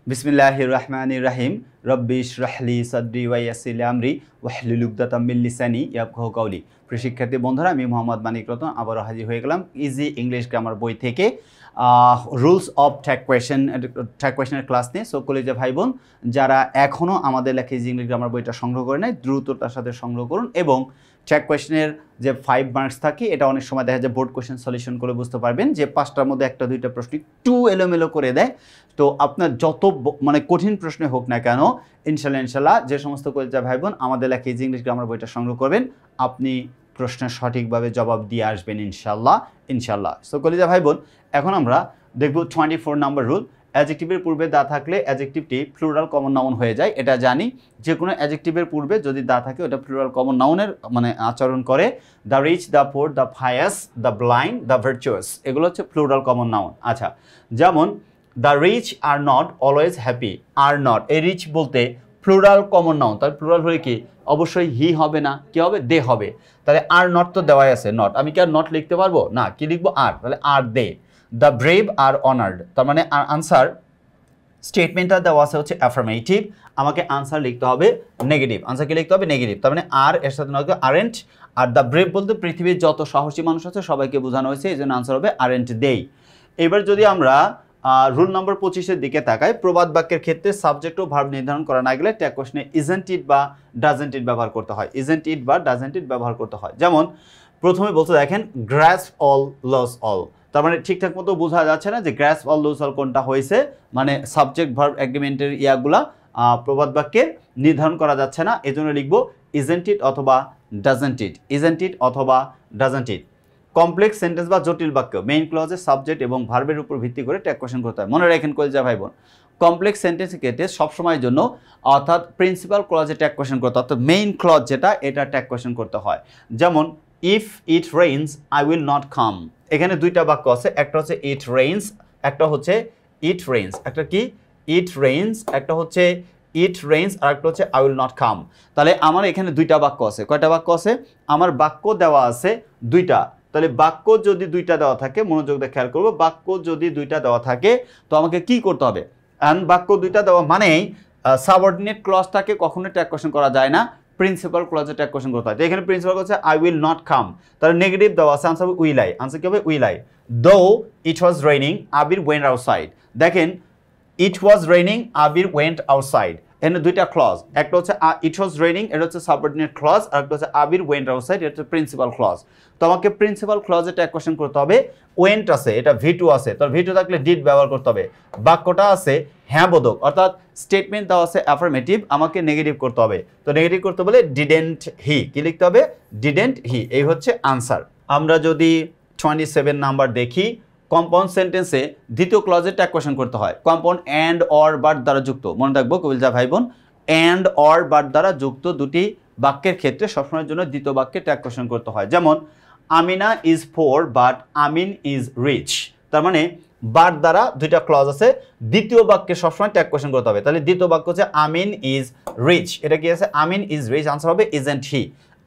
বিসমিল্লাহির রহমানির রহিম রব্বি ইশরাহ লি সাদরি ওয়া ইয়াসসির লি আমরি ওয়াহলুল উকদাতাম মিন লিসানি ইয়াফকাহু কাওলি। প্রিয় শিক্ষার্থী বন্ধুরা, আমি মোহাম্মদ মানিক রতন আবারও হাজির হয়ে গেলাম ইজি ইংলিশ গ্রামার বই থেকে রুলস অফ ট্যাগ কোয়েশনের ক্লাস নিয়ে। সো কলেজে ভাই বোন যারা এখনও আমাদের লেখা ইজি ইংলিশ গ্রামার বইটা সংগ্রহ করে নেয়, দ্রুত তার সাথে সংগ্রহ করুন। এবং ট্যাগ কোয়েশনের যে 5 মার্কস থাকে, এটা অনেক সময় দেখা যায় বোর্ড কোয়েশন সলিউশন করে বুঝতে পারবেন যে 5টার মধ্যে 1-2টা প্রশ্ন একটু এলোমেলো করে দেয়। তো আপনার যত কঠিন প্রশ্ন হোক না কেন, ইনশাল্লাহ যে সমস্ত কলেজে ভাই বোন আমাদের লেখা ইজি ইংলিশ গ্রামার বইটা সংগ্রহ করবেন, আপনি প্রশ্নের সঠিকভাবে জবাব দিয়ে আসবেন ইনশাল্লাহ। সো কলেজে ভাই বোন, এখন আমরা দেখব 24 নাম্বার রুল। অ্যাডজেক্টিভের পূর্বে দা থাকলে অ্যাডজেক্টিভটি প্লুরাল কমন নাউন হয়ে যায়। এটা জানি, যে কোনো অ্যাডজেক্টিভের পূর্বে যদি দা থাকে ওটা প্লুরাল কমন নাউনের আচরণ করে। The rich, the poor, the famous, the blind, the virtuous, এগুলো হচ্ছে প্লুরাল কমন নাউন। আচ্ছা, যেমন দ্য রিচ আর নট অলওয়েজ হ্যাপি। আর নট, এই রিচ বলতে প্লুরাল কমন নাউন, তার প্লুরাল হয়ে কি অবশ্যই হি হবে না, কি হবে, দে হবে। তাহলে আর নট তো দেওয়াই আছে, নট, আমি কি আর নট লিখতে পারবো না, কি লিখবো আর, তাহলে আর দে। দ্য ব্রেভ আর অনার্ড, তার মানে আনসার স্টেটমেন্টটা দেওয়া আছে হচ্ছে অ্যাফার্মেটিভ, আমাকে আনসার লিখতে হবে নেগেটিভ। আনসার কি লিখতে হবে, নেগেটিভ। তার মানে আর এর সাথে নয় আরেন্ট। আর দ্য ব্রেভ বলতে পৃথিবীর যত সাহসী মানুষ আছে সবাইকে বোঝানো হয়েছে, এই জন্য আনসার হবে আরেন্ট দেই। এবার যদি আমরা রুল নম্বর 25-এর দিকে তাকাই, প্রবাদ বাক্যের ক্ষেত্রে সাবজেক্ট ও ভার্ব নির্ধারণ করা না গেলে ট্যাগ কোয়েশনে ইজেন্ট ইট বা ডাজেন্ট ইট ব্যবহার করতে হয়। ইজেন্ট ইট বা ডাজেন্ট ইট ব্যবহার করতে হয়। যেমন প্রথমে বলতে দেখেন গ্রাস্প অল লস অল, তার মানে ঠিকঠাক মতো বোঝা যাচ্ছে না যে গ্রাস্প অল লস অল কোনটা হয়েছে, মানে সাবজেক্ট ভার্ব এগ্রিমেন্টের ইয়াগুলা প্রবাদ বাক্যের নির্ধারণ করা যাচ্ছে না, এজন্য লিখবো ইজেন্ট ইট অথবা ডাজেন্ট ইট, ইজেন্ট ইট অথবা ডাজেন্ট ইট। কমপ্লেক্স সেন্টেন্স বা জটিল বাক্য মেইন ক্লজে সাবজেক্ট এবং ভার্বের উপর ভিত্তি করে ট্যাগ কোয়েশন করতে হয়। মনে রাখেন কলেজে ভাই বোন, কমপ্লেক্স সেন্টেন্সের ক্ষেত্রে সবসময়ের জন্য অর্থাৎ প্রিন্সিপাল ক্লজে ট্যাগ কোয়েশন করতে হয়, অর্থাৎ মেইন ক্লজ যেটা, এটা ট্যাগ কোয়েশন করতে হয়। যেমন if it rains I will not come, এখানে দুইটা বাক্য আছে, একটা হচ্ছে ইট রেইনস, একটা হচ্ছে ইট রেইনস, একটা কি ইট রেইনস, একটা হচ্ছে ইট রেইনস, আর একটা হচ্ছে আই উইল নট কাম। তাহলে আমার এখানে দুইটা বাক্য আছে, কয়টা বাক্য আছে, আমার বাক্য দেওয়া আছে দুইটা। তাহলে বাক্য যদি দুইটা দেওয়া থাকে, মনোযোগ দিয়ে খেয়াল করবো, বাক্য যদি দুইটা দেওয়া থাকে তো আমাকে কি করতে হবে, বাক্য দুইটা দেওয়া মানেই সাবঅর্ডিনেট ক্লজটাকে কখনো ট্যাগ কোয়েশন করা যায় না, প্রিন্সিপাল ক্লজে ট্যাগ কোয়েশন করতে হয়। তো এখানে প্রিন্সিপাল হচ্ছে আই উইল নট কাম, তাহলে নেগেটিভ দেওয়া আছে, আনসার হবে উইল আই। আনসার কি হবে, will I. Though it was raining Abir went outside, দেখেন it was raining Abir went outside, এখানে দুইটা ক্লজ, একটা হচ্ছে ইট ওয়াজ রেইনিং, এটা হচ্ছে সাবঅর্ডিনেট ক্লজ, আর একটা হচ্ছে আবির ওয়েন্ট আউটসাইড, এটা হচ্ছে প্রিন্সিপাল ক্লজ। তো আমাকে প্রিন্সিপাল ক্লজে ট্যাগ কোয়েশন করতে হবে। ওয়েন্ট আছে, এটা ভি2 আছে, তো ভি2 থাকলে ডিড ব্যবহার করতে হবে। বাক্যটা আছে হ্যাঁ বোধক, অর্থাৎ স্টেটমেন্ট দেওয়া আছে অ্যাফার্মেটিভ, আমাকে নেগেটিভ করতে হবে। তো নেগেটিভ করতে বলে ডিডেন্ট হি, কি লিখতে হবে, ডিডেন্ট হি, এই হচ্ছে আনসার। আমরা যদি 27 নাম্বার দেখি, কম্পাউন্ড সেন্টেন্সে দ্বিতীয় ক্লজে ট্যাগ কোয়েশন করতে হয়। কম্পাউন্ড অ্যান্ড অর বাট দ্বারা যুক্ত, মনে রাখবো কবিতা ভাই বোন, অ্যান্ড অর বাট দ্বারা যুক্ত দুটি বাক্যের ক্ষেত্রে সবসময়ের জন্য দ্বিতীয় বাক্যে ট্যাগ কোয়েশন করতে হয়। যেমন Amina is poor but Amin is rich, তার মানে বাট দ্বারা দুইটা ক্লজ আছে, দ্বিতীয় বাক্যে সবসময় ট্যাগ কোয়েশন করতে হবে। তাহলে দ্বিতীয় বাক্য হচ্ছে আমিন ইজ রিচ, এটা কি আছে, আমিন ইজ রিচ, আনসার হবে ইজেন্ট হি।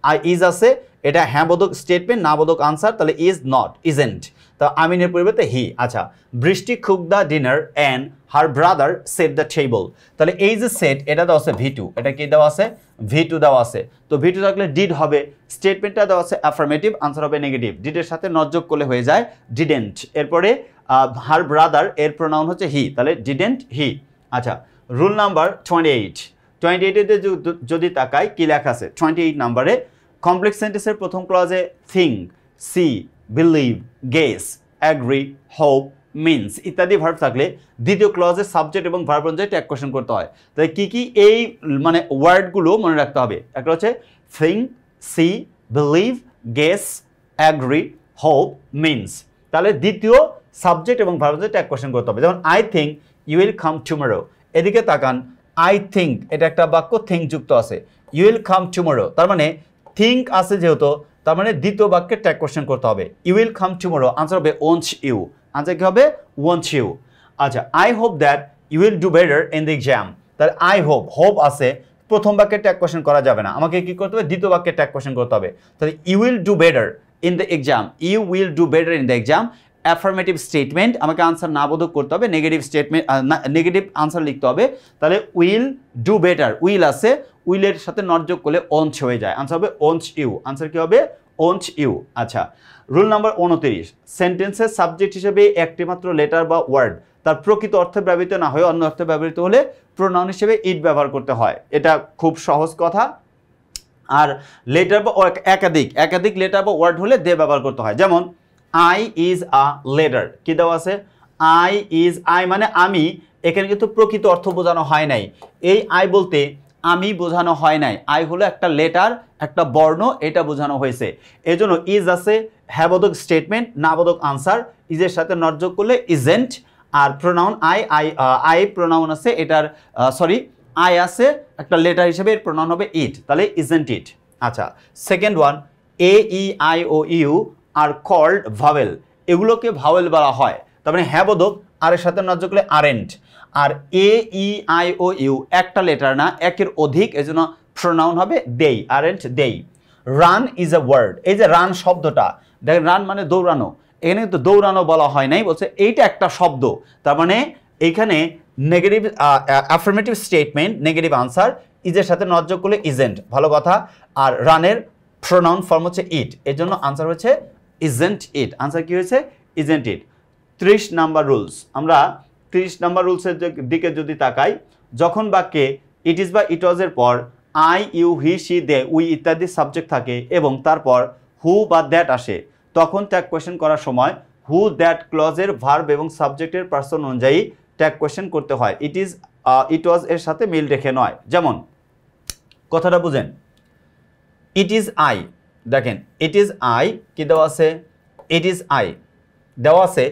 আর ইজ আছে, এটা হ্যাঁ বোধক স্টেটমেন্ট, না বোধক আনসার, তাহলে ইজ নট, ইজেন্ট। তা আমিনের পরিবর্তে হি। আচ্ছা, বৃষ্টি cook the dinner and her brother set the table, তাহলে এই যে সেট, এটা দেওয়া আছে ভি2, এটা কি দেওয়া আছে, ভি2 দেওয়া আছে। তো ভি2 থাকলে ডিড হবে, স্টেটমেন্টটা দেওয়া আছে অ্যাফার্মেটিভ, আনসার হবে নেগেটিভ, ডিডের সাথে নট যোগ করলে হয়ে যায় ডিডেন্ট। এরপরে হার ব্রাদার, এর প্রোনাউন হচ্ছে হি, তাহলে ডিডেন্ট হি। আচ্ছা, রুল নাম্বার 28-এ যদি তাকাই কি লেখা আছে 28 নাম্বারে, কমপ্লেক্স সেন্টেন্সের প্রথম ক্লজে think, see, believe, guess, agree, hope, means ইত্যাদি ভার্ব থাকলে দ্বিতীয় ক্লজে সাবজেক্ট এবং ভার্ব অনুযায়ী ট্যাগ কোয়েশন করতে হয়। তাই কি কি এই ওয়ার্ডগুলো মনে রাখতে হবে, একটা হচ্ছে think, see, believe, guess, agree, hope, means. তাহলে দ্বিতীয় সাবজেক্ট এবং ভার্ব অনুযায়ী ট্যাগ কোয়েশন করতে হবে। যেমন I think you will come tomorrow, এদিকে তাকান, আই থিঙ্ক এটা একটা বাক্য, থিঙ্ক যুক্ত আছে, ইউ উইল কাম টুমরো, তার মানে থিঙ্ক আছে যেহেতু, তার মানে দ্বিতীয় বাক্যে ট্যাগ কোয়েশন করতে হবে। You will come tomorrow, answer হবে ওয়ান্টস ইউ, আনসার কি হবে, ওয়ান্টস ইউ। আচ্ছা, I hope that you will do better in the exam, তাহলে আই হোপ, হোপ আছে, প্রথম বাক্যে ট্যাগ কোয়েশন করা যাবে না, আমাকে কি করতে হবে, দ্বিতীয় বাক্যে ট্যাগ কোয়েশন করতে হবে। তাহলে you will do better in the exam, you will do better in the exam, affirmative statement, আমাকে আনসার না বোধক করতে হবে, নেগেটিভ স্টেটমেন্ট নেগেটিভ আনসার লিখতে হবে। তাহলে উইল ডু বেটার, উইল আছে, উইলের সাথে নট যোগ করলে ওন্ট হয়ে যায়, আনসার হবে ওন্ট ইউ, আনসার কি হবে ওন্ট ইউ। আচ্ছা, রুল নাম্বার 29, সেন্টেন্সের সাবজেক্ট হিসেবে একটি মাত্র লেটার বা ওয়ার্ড তার প্রকৃত অর্থে ব্যবহৃত না হয়ে অন্য অর্থে ব্যবহৃত হলে প্রোনাউন হিসেবে ইট ব্যবহার করতে হয়। এটা খুব সহজ কথা। আর লেটার বা একাধিক লেটার বা ওয়ার্ড হলে দে ব্যবহার করতে হয়। যেমন আই ইজ আ লেটার, কি দেওয়া আছে আই ইজ, আই মানে আমি, এখানে কিন্তু প্রকৃত অর্থ বোঝানো হয় নাই, এই আই বলতে আমি বোঝানো হয় নাই, আই হলো একটা লেটার, একটা বর্ণ, এটা বোঝানো হয়েছে। এজন্য ইজ আছে, হ্যাবোধক স্টেটমেন্ট, নাবোধক আনসার, ইজের সাথে নট যোগ করলে ইজেন্ট। আর প্রোনাউন আই প্রোনাউন আছে, এটার আই আছে একটা লেটার হিসেবে, এর প্রোনাউন হবে ইট, তাহলে ইজেন্ট ইট। আচ্ছা, second one, A E I O U are called vowel, এগুলোকে ভাওয়েল বলা হয়, তার মানে হ্যাঁ বোধক, আর এর সাথে নজর করলে আরেন্ট। আর A E I O U একটা লেটার না, একের অধিক, এজন্য প্রোনাউন হবে দেই, আরেন্ট দেই। রান ইজ এ ওয়ার্ড, এই যে রান শব্দটা, দেখেন রান মানে দৌড়ানো, এখানে কিন্তু দৌড়ানো বলা হয় নাই, বলছে এইটা একটা শব্দ, তার মানে এইখানে negative affirmative statement, negative answer, ইজের সাথে নট যোগ করলে ইজেন্ট, ভালো কথা। আর রানের প্রোনাউন ফর্ম হচ্ছে ইট, এর জন্য আনসার হচ্ছে ইজেন্ট ইট, আনসার কি হয়েছে ইজেন্ট ইট। 30 নাম্বার রুলস, আমরা 30 নাম্বার রুলসের দিকে যদি তাকাই, যখন বাক্যে ইট ইজ বা ইট ওয়াজ এর পর I you he she they we ইত্যাদি সাবজেক্ট থাকে এবং তারপর হু বা দ্যাট আসে, তখন ট্যাগ কোয়েশ্চেন করার সময় হু দ্যাট ক্লজের ভার্ব এবং সাবজেক্টের পার্সন অনুযায়ী ট্যাগ কোয়েশ্চেন করতে হয়, ইট ইজ ইট ওয়াজ এর সাথে মিল রেখে নয়। যেমন কথাটা বুঝেন, ইট ইজ আই, দেখেন ইট ইজ আই কি দেওয়া আছে, ইট ইজ আই দেওয়া আছে,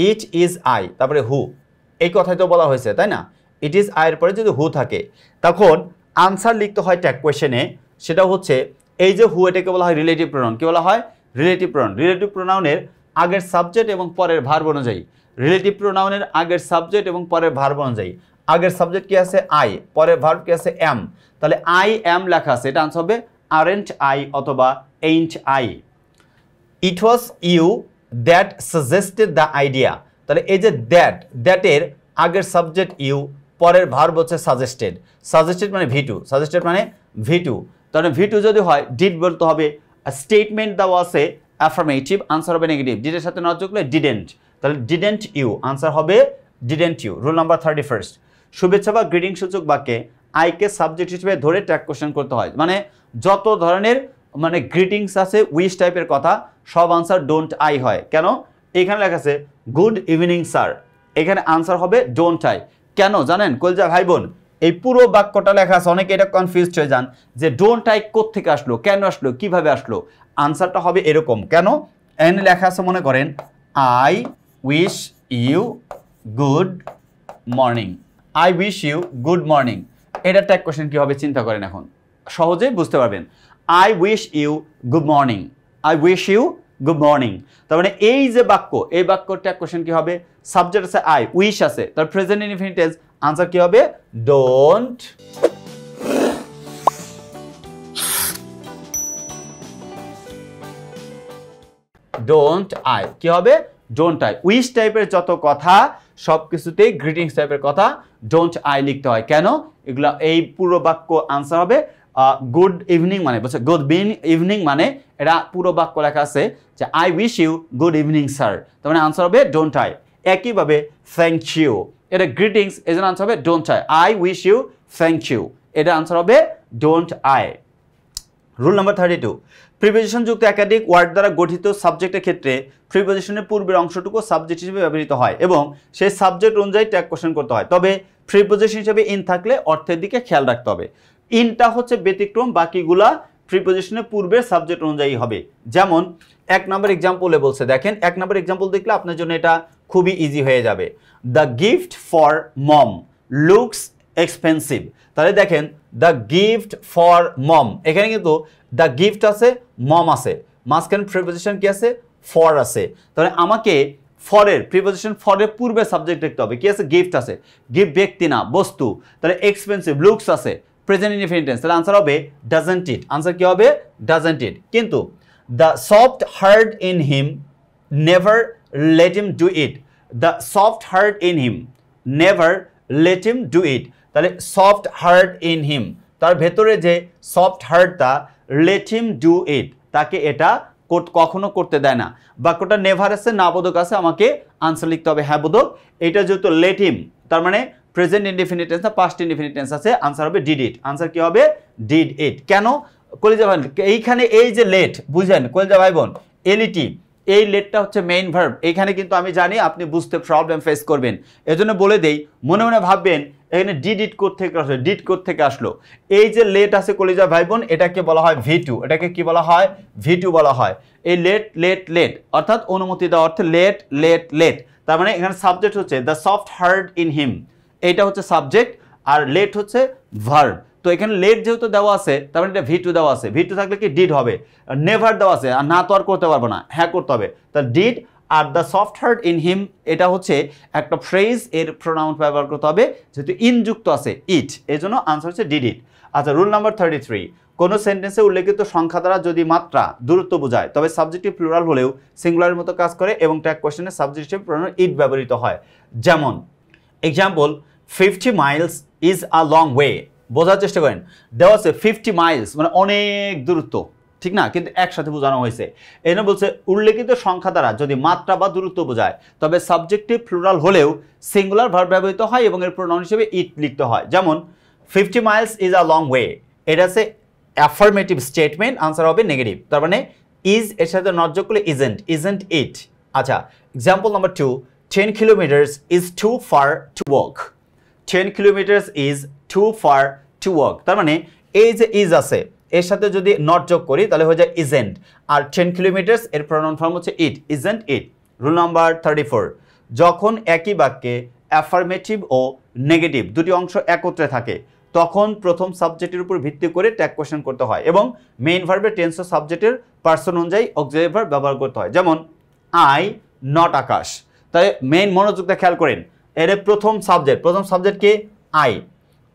ইট ইজ আই তারপরে হু, এই কথাই তো বলা হয়েছে তাই না। ইট ইজ আইয়ের পরে যদি হু থাকে তখন আনসার লিখতে হয় ট্যাগ কোয়েশ্চেনে, সেটা হচ্ছে এই যে হু, এটাকে বলা হয় রিলেটিভ প্রোনাউন, কি বলা হয় রিলেটিভ প্রোনাউন। রিলেটিভ প্রোনাউনের আগের সাবজেক্ট এবং পরের ভার্ব অনুযায়ী, রিলেটিভ প্রোনাউনের আগের সাবজেক্ট এবং পরের ভার্ব অনুযায়ী, আগের সাবজেক্ট কি আছে আই, পরের ভার্ব কি আছে এম, তাহলে আই এম লেখা আছে, এটা আনসার হবে আরেন্ট আই অথবা ain't I. It was you that suggested the idea, তাহলে এই যে দ্যাটের আগের সাবজেক্ট ইউ, পরের ভার্ব হচ্ছে সাজেস্টেড, সাজেস্টেড মানে ভি টু, সাজেস্টেড মানে ভি টু, তাহলে ভি টু যদি হয় ডিড বলতে হবে। স্টেটমেন্ট দেওয়া আছে অ্যাফার্মেটিভ, আনসার হবে নেগেটিভ, ডিডের সাথে নট যোগ করলে ডিডেন্ট, তাহলে ডিডেন্ট ইউ, আনসার হবে ডিডেন্ট ইউ। রুল নাম্বার 31, শুভেচ্ছা বা গ্রিটিং সূচক বাক্যে আইকে সাবজেক্ট হিসেবে ধরে ট্যাগ কোয়েশ্চেন করতে হয়, মানে যত ধরনের মানে গ্রিটিংস আছে উইশ টাইপের কথা সব আনসার ডোন্ট আই হয়। কেন, এখানে লেখা আছে গুড ইভিনিং স্যার, এখানে আনসার হবে ডোন্ট আই। কেন জানেন কলজা ভাই বোন, এই পুরো বাক্যটা লেখা আছে, অনেকে এটা কনফিউজড হয়ে যান যে ডোন্ট আই কোত্থেকে আসলো, কেন আসলো, কিভাবে আসলো। আনসারটা হবে এরকম, কেন এখানে লেখা আছে মনে করেন I wish you good morning, I wish you good morning, এটা ট্যাগ কোয়েশ্চেন কি হবে চিন্তা করেন, এখন সহজেই বুঝতে পারবেন। I wish you good morning, I wish you good morning, তার মানে এই যে বাক্য, এই বাক্য ট্যাগ কোয়েশ্চেন কি হবে, সাবজেক্ট আছে আই, উইশ আছে, তার প্রেজেন্ট ইনডিফিনিট টেন্স, আনসার কি হবে ডোন্ট। ডোন্ট আই কি হবে ডোন্ট আই। উইশ টাইপের যত কথা সব কিছুতেই গ্রিটিংস টাইপের কথা ডোন্ট আই লিখতে হয়। কেন, এগুলা এই পুরো বাক্য আনসার হবে গুড ইভিনিং, মানে বলছে গুড ইভিনিং, মানে এটা পুরো বাক্য লেখা আছে যে I wish you good evening sir, তার মানে আনসার হবে ডোন্ট আই। একইভাবে থ্যাংক ইউ, এটা গ্রিটিংস, এই জন্য আনসার হবে don't I. I wish you thank you, এটা আনসার হবে don't I. Rule number 32, preposition যুক্ত একাধিক ওয়ার্ড দ্বারা গঠিত সাবজেক্টের ক্ষেত্রে প্রিপোজিশনের পূর্বের অংশটুকু সাবজেক্ট হিসেবে ব্যবহৃত হয় এবং সেই সাবজেক্ট অনুযায়ী ট্যাগ কোয়েশ্চেন করতে হয়, তবে প্রিপোজিশন হিসেবে ইন থাকলে অর্থের দিকে খেয়াল রাখতে হবে। ইনটা হচ্ছে ব্যতিক্রম, বাকিগুলা প্রিপোজিশনের পূর্বের সাবজেক্ট অনুযায়ী হবে। যেমন 1 নম্বর এক্সাম্পলে বলছে, দেখেন 1 নম্বর এক্সাম্পল দেখলে আপনার জন্য এটা খুবই ইজি হয়ে যাবে। The gift for mom looks expensive, তাহলে দেখেন দ্য গিফট ফর মম, এখানে কিন্তু দ্য গিফট আছে, মম আছে, মাঝখানে প্রিপোজিশন কি আছে ফর আছে, তাহলে আমাকে ফরের প্রিপোজিশন ফরের পূর্বে সাবজেক্ট দেখতে হবে, কি আছে গিফট আছে, গিফট ব্যক্তি না বস্তু, তাহলে এক্সপেন্সিভ লুকস আছে, প্রেজেন্ট ইনডিফিনিট টেন্স, তাহলে আনসার হবে ডাজন্ট ইট, আনসার কি হবে ডাজন্ট ইট। কিন্তু the soft heart in him never let him do it. The soft heart in him, never let him do it. তাহলে soft heart in him, তার ভেতরে যে soft হার্টটা, let him do it, তাকে এটা কখনো করতে দেয় না। বাক্যটা নেভার আছে, না বোধক আছে, আমাকে আনসার লিখতে হবে হ্যাঁ বোধক। এটা যেহেতু let him, তার মানে প্রেজেন্ট ইনডিফিনিট টেন্স না পাস্ট ইনডিফিনিট টেন্স আছে, আনসার হবে ডিড ইট। আনসার কি হবে? Did it. কেন? কলিজা ভাই এইখানে এই যে লেট, বুঝেন কলিজা ভাই বোন, এলইটি, এই লেটটা হচ্ছে মেইন ভার্ব। এইখানে কিন্তু আমি জানি আপনি বুঝতে প্রবলেম ফেস করবেন, এজন্য বলে দেই, মনে মনে ভাববেন এখানে ডিড ইট কোত্থেকে আসলো, ডিড কোত্থেকে আসলো। এই যে লেট আছে কলিজা ভাই বোন, এটাকে বলা হয় V2, এটাকে কি বলা হয়? V2 বলা হয়। এই লেট লেট লেট অর্থাৎ অনুমতি দেওয়া অর্থে লেট লেট লেট, তার মানে এখানে সাবজেক্ট হচ্ছে the soft heart in him, এইটা হচ্ছে সাবজেক্ট, আর লেট হচ্ছে ভার্ব। তো এখানে লেট যেহেতু দেওয়া আছে, তার মানে এটা V2 দেওয়া আছে। V2 থাকলে কি ডিড হবে, নেভার দেওয়া আছে, আর না তো আর করতে পারবো না, হ্যাঁ করতে হবে। তা did are the soft heart in him, এটা হচ্ছে একটা ফ্রেজ, এর প্রোনাউন ব্যবহার করতে হবে যেহেতু ইনযুক্ত আছে ইট, এই জন্য আনসার হচ্ছে ডিড ইট। আচ্ছা, রুল নাম্বার 33, কোনো সেন্টেন্সে উল্লেখিত সংখ্যা দ্বারা যদি মাত্রা দূরত্ব বোঝায় তবে সাবজেক্টিভ প্লুরাল হলেও সিঙ্গুলারের মতো কাজ করে এবং ট্যাগ কোশ্চেনে সাবজেক্ট হিসেবে প্রোনাউন ইট ব্যবহৃত হয়। যেমন example, 50 Miles is a long way. বোঝার চেষ্টা করেন, দেওয়া আছে 50 মাইলস মানে অনেক দূরত্ব, ঠিক না, কিন্তু একসাথে বোঝানো হয়েছে। এই জন্য বলছে উল্লেখিত সংখ্যা দ্বারা যদি মাত্রা বা দূরত্ব বোঝায় তবে সাবজেক্টিভ প্লুরাল হলেও সিঙ্গুলার ভার্ব ব্যবহৃত হয় এবং এর প্রোনাউন হিসেবে ইট লিখতে হয়। যেমন 50 Miles is a long way, এটা আছে অ্যাফার্মেটিভ স্টেটমেন্ট, আনসার হবে নেগেটিভ। তার মানে ইজ এর সাথে নট যোগ করলে ইজেন্ট ইট। আচ্ছা, example number 2, 10 kilometres is too far to walk. 10 kilometres is too far to walk, তার মানে এই যে ইজ আছে এর সাথে যদি নট যোগ করি তাহলে হয়ে যায় ইজেন্ট, আর 10 কিলোমিটার্স এর প্রোনাউন ফর্ম হচ্ছে ইট, ইজেন্ট ইট। রুল নাম্বার 34, যখন একই বাক্যে অ্যাফার্মেটিভ ও নেগেটিভ দুটি অংশ একত্রে থাকে তখন প্রথম সাবজেক্টের উপর ভিত্তি করে ট্যাগ কোশ্চেন করতে হয় এবং মেইন ভার্বের টেন্স ও সাবজেক্টের পার্সন অনুযায়ী অক্সিলারি ভার্ব ব্যবহার করতে হয়। যেমন আই নট আকাশ, তাই মেইন মনোযোগটা খেয়াল করেন, এর প্রথম সাবজেক্ট কে আই,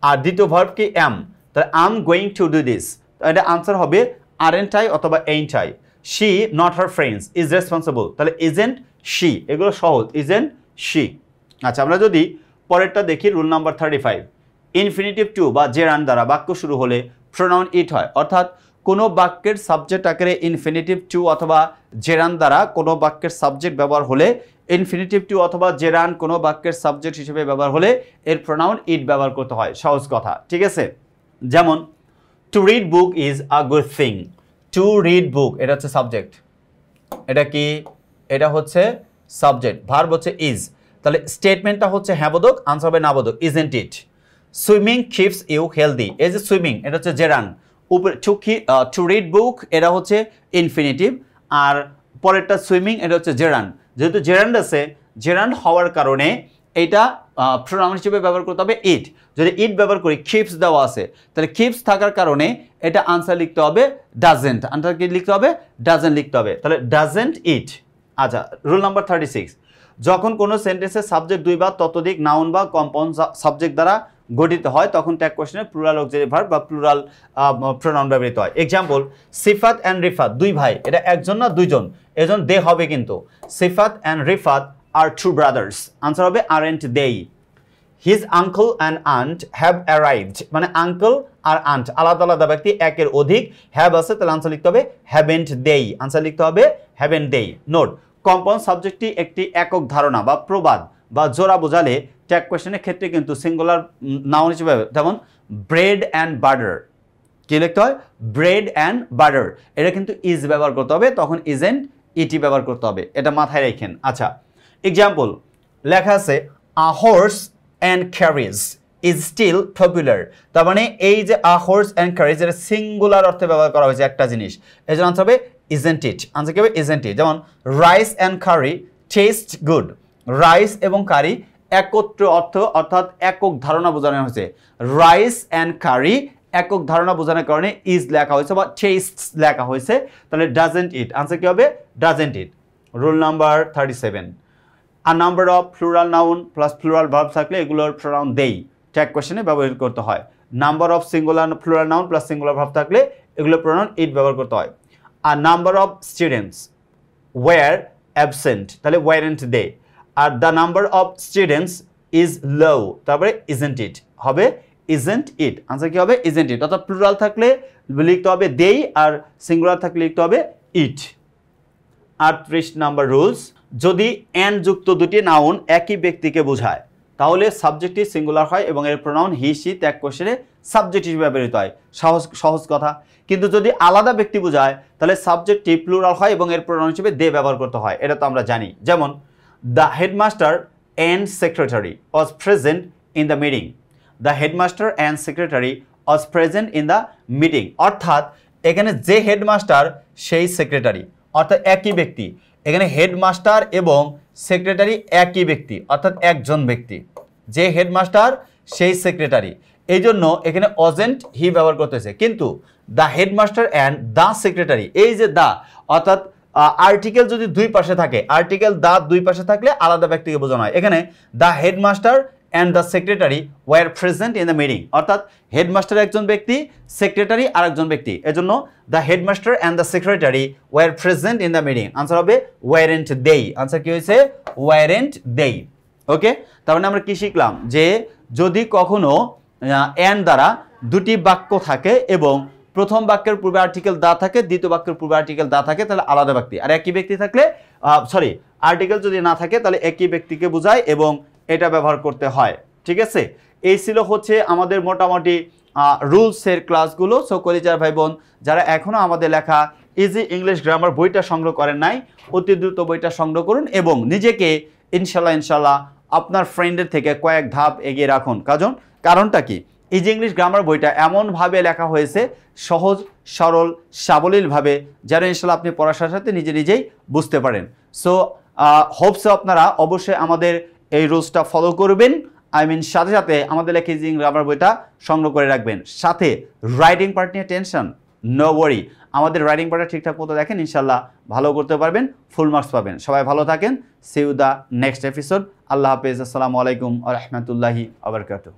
আর দ্বিতীয় ভার্ব কি অ্যাম, তাহলে I am going to do this, এটা আনসার হবে আরেন্ট আই অথবা ain't I. She not her friends is responsible, তাহলে ইজেন্ট শি, এগুলো সহজ, ইজেন্ট শি। আচ্ছা, আমরা যদি পরেরটা দেখি, রুল নাম্বার 35, ইনফিনিটিভ টু বা জেরান দ্বারা বাক্য শুরু হলে প্রোনাউন ইট হয়, অর্থাৎ কোনো বাক্যের সাবজেক্ট আকারে ইনফিনিটিভ টু অথবা জেরান দ্বারা কোনো বাক্যের সাবজেক্ট ব্যবহার হলে, ইনফিনিটিভ টু অথবা জেরান কোনো বাক্যের সাবজেক্ট হিসেবে ব্যবহার হলে এর প্রোনাউন ইট ব্যবহার করতে হয়, সহজ কথা, ঠিক আছে। যেমন to read book is a good thing, to read বুক এটা হচ্ছে সাবজেক্ট, এটা কি, এটা হচ্ছে সাবজেক্ট, ভার্ব হচ্ছে ইজ, তাহলে স্টেটমেন্টটা হচ্ছে হ্যাঁ বোধক, আনসার হবে না বোধক, isn't it. Swimming keeps you healthy, এই যে সুইমিং এটা হচ্ছে জেরান, উপরে টু রিড বুক এটা হচ্ছে ইনফিনিটিভ, আর পরেরটা সুইমিং এটা হচ্ছে জেরান। যেহেতু জেরান্ড আছে, জেরান্ড হওয়ার কারণে এটা প্রোনাউন হিসেবে ব্যবহার করতে হবে ইট। যদি ইট ব্যবহার করি, কিপস দেওয়া আছে, তাহলে কিপস থাকার কারণে এটা আনসার লিখতে হবে ডাজেন্ট, আনসার কি লিখতে হবে? ডাজেন্ট লিখতে হবে, তাহলে ডাজেন্ট ইট। আচ্ছা, রুল নাম্বার 36, যখন কোনো সেন্টেন্সের সাবজেক্ট দুই বা ততোধিক নাউন বা কম্পাউন্ড সাবজেক্ট দ্বারা গঠিত হয় তখন ট্যাগ কোশ্চেনে প্লুরাল অক্সিলারি ভার্ব বা প্লুরাল প্রোনাউন ব্যবহৃত হয়। এক্সাম্পল, সিফাত অ্যান্ড রিফাত দুই ভাই, এটা একজন না দুইজন, এজন দে হবে, কিন্তু সিফাত অ্যান্ড রিফাত আর টু ব্রাদার্স, আনসার হবে aren't they. His uncle and aunt have arrived, মানে আঙ্কল আর আন্ট আলাদা আলাদা ব্যক্তি, একের অধিক, হ্যাভ আছে তাহলে আনসার লিখতে হবে হ্যাভেন্ট দেই, আনসার লিখতে হবে হ্যাভেন্ট দেই। নোট, কম্পাউন্ড সাবজেক্টটি একটি একক ধারণা বা প্রবাদ বা জোড়া বোঝালে ট্যাগ কোশ্চেনের ক্ষেত্রে কিন্তু সিঙ্গুলার নাউন হিসেবে, যেমন ব্রেড অ্যান্ড বাটার, কি লিখতে হয়? ব্রেড অ্যান্ড বাটার, এটা কিন্তু ইজ ব্যবহার করতে হবে, তখন ইজেন্ট ইটি ব্যবহার করতে হবে, এটা মাথায় রাখেন। আচ্ছা, এক্সাম্পল লেখা আছে a horse and carriage is still popular, তার মানে এই যে আ হর্স অ্যান্ড ক্যারিজ এটা সিঙ্গুলার অর্থে ব্যবহার করা হয়েছে একটা জিনিস, এই জন্য আনসার হবে ইজেন্ট ইট, আনসার কি হবে? Isn't it. যেমন rice and curry taste good, rice এবং কারি একত্র অর্থ অর্থাৎ একক ধারণা বোঝানো হয়েছে, রাইস অ্যান্ড কারি একক ধারণা বোঝানোর কারণে ইজ লেখা হয়েছে বা টেস্ট লেখা হয়েছে, তাহলে ডাজেন্ট ইট, আনসার কি হবে? Doesn't it. Rule number 37, a number of plural noun plus plural verb থাকলে এগুলোর প্রোনাউন দেই ট্যাগ কোশ্চেনে ব্যবহার করতে হয়। Number of singular plural noun plus singular verb থাকলে এগুলো প্রোনাউন ইট ব্যবহার করতে হয়। আর number of students were absent, তাহলে ওয়ারেন্ট দে। আর the number of students is low, তারপরে ইজেন্ট ইট হবে ইজেন্ট ইট, আনসার কি হবে ইজেন্ট ইট। অর্থাৎ প্লুরাল থাকলে লিখতে হবে দেই, আর সিঙ্গুলার থাকলে লিখতে হবে ইট। 38 নাম্বার রুলস, যদি অ্যান্ড যুক্ত দুটি নাউন একই ব্যক্তিকে বোঝায় তাহলে সাবজেক্টটি সিঙ্গুলার হয় এবং এর প্রোনাউন হি সি ত্যাগ কোশ্চেনে সাবজেক্ট হিসেবে ব্যবহৃত হয়। সহজ কথা। কিন্তু যদি আলাদা ব্যক্তি বোঝায় তাহলে সাবজেক্টটি প্লুরাল হয় এবং এর প্রোনাউন হিসেবে দে ব্যবহার করতে হয়, এটা তো আমরা জানি। যেমন the headmaster and secretary was present in the meeting, the headmaster and secretary was present in the meeting. অর্থাৎ এখানে যে হেডমাস্টার সেই সেক্রেটারি, অর্থাৎ একই ব্যক্তি। এখানে হেডমাস্টার এবং সেক্রেটারি একই ব্যক্তি, অর্থাৎ একজন ব্যক্তি। যে হেডমাস্টার সেই সেক্রেটারি, এই জন্য এখানে অজেন্ট হি ব্যবহার করতেছে। কিন্তু the headmaster and the secretary, এই যে দ্য, অর্থাৎ আর্টিকেল যদি দুই পাশে থাকে, আর্টিকেল দ্য দুই পাশে থাকলে আলাদা ব্যক্তিকে বোঝানো হয়। এখানে the headmaster and the secretary were present in the meeting, অর্থাৎ হেডমাস্টার একজন ব্যক্তি, সেক্রেটারি আরেকজন ব্যক্তি, এজন্য the headmaster and the secretary were present in the meeting, answer হবে ওয়ারেন্ট দেই। আনসার কি হয়েছে ওয়ারেন্ট দেই। ওকে, তার মানে আমরা কি শিখলাম, যে যদি কখনো অ্যান্ড দ্বারা দুটি বাক্য থাকে এবং প্রথম বাক্যের পূর্বে আর্টিকেল দা থাকে, দ্বিতীয় বাক্যের পূর্বে আর্টিকেল দা থাকে, তাহলে আলাদা ব্যক্তি। আর একই ব্যক্তি থাকলে আর্টিকেল যদি না থাকে তাহলে একই ব্যক্তিকে বোঝায় এবং এটা ব্যবহার করতে হয়। ঠিক আছে, এই ছিল হচ্ছে আমাদের মোটামুটি রুলসের ক্লাসগুলো। সো কলিজার ভাই বোন, যারা এখনও আমাদের লেখা ইজি ইংলিশ গ্রামার বইটা সংগ্রহ করেন নাই, অতি দ্রুত বইটা সংগ্রহ করুন এবং নিজেকে ইনশাল্লাহ আপনার ফ্রেন্ডের থেকে কয়েক ধাপ এগিয়ে রাখুন। কারণটা কি, ইজি ইংলিশ গ্রামার বইটা এমনভাবে লেখা হয়েছে সহজ সরল সাবলীলভাবে, যেন ইনশাল্লাহ আপনি পড়ার সাথে সাথে নিজেই বুঝতে পারেন। সো হোপস আপনারা অবশ্যই আমাদের এই রুলসটা ফলো করবেন। সাথে সাথে আমাদের লেখা ইজি ইংলিশ গ্রামার বইটা সংগ্রহ করে রাখবেন। সাথে রাইটিং পার্ট নিয়ে টেনশন নো ওয়ারি, আমাদের রাইটিং পার্টটা ঠিকঠাক মতো দেখেন, ইনশাল্লাহ ভালো করতে পারবেন, ফুল মার্কস পাবেন। সবাই ভালো থাকেন। See you the next episode. আল্লাহ হাফেজ। আসসালামু আলাইকুম ওয়া রাহমাতুল্লাহি ওয়া বারাকাতুহু।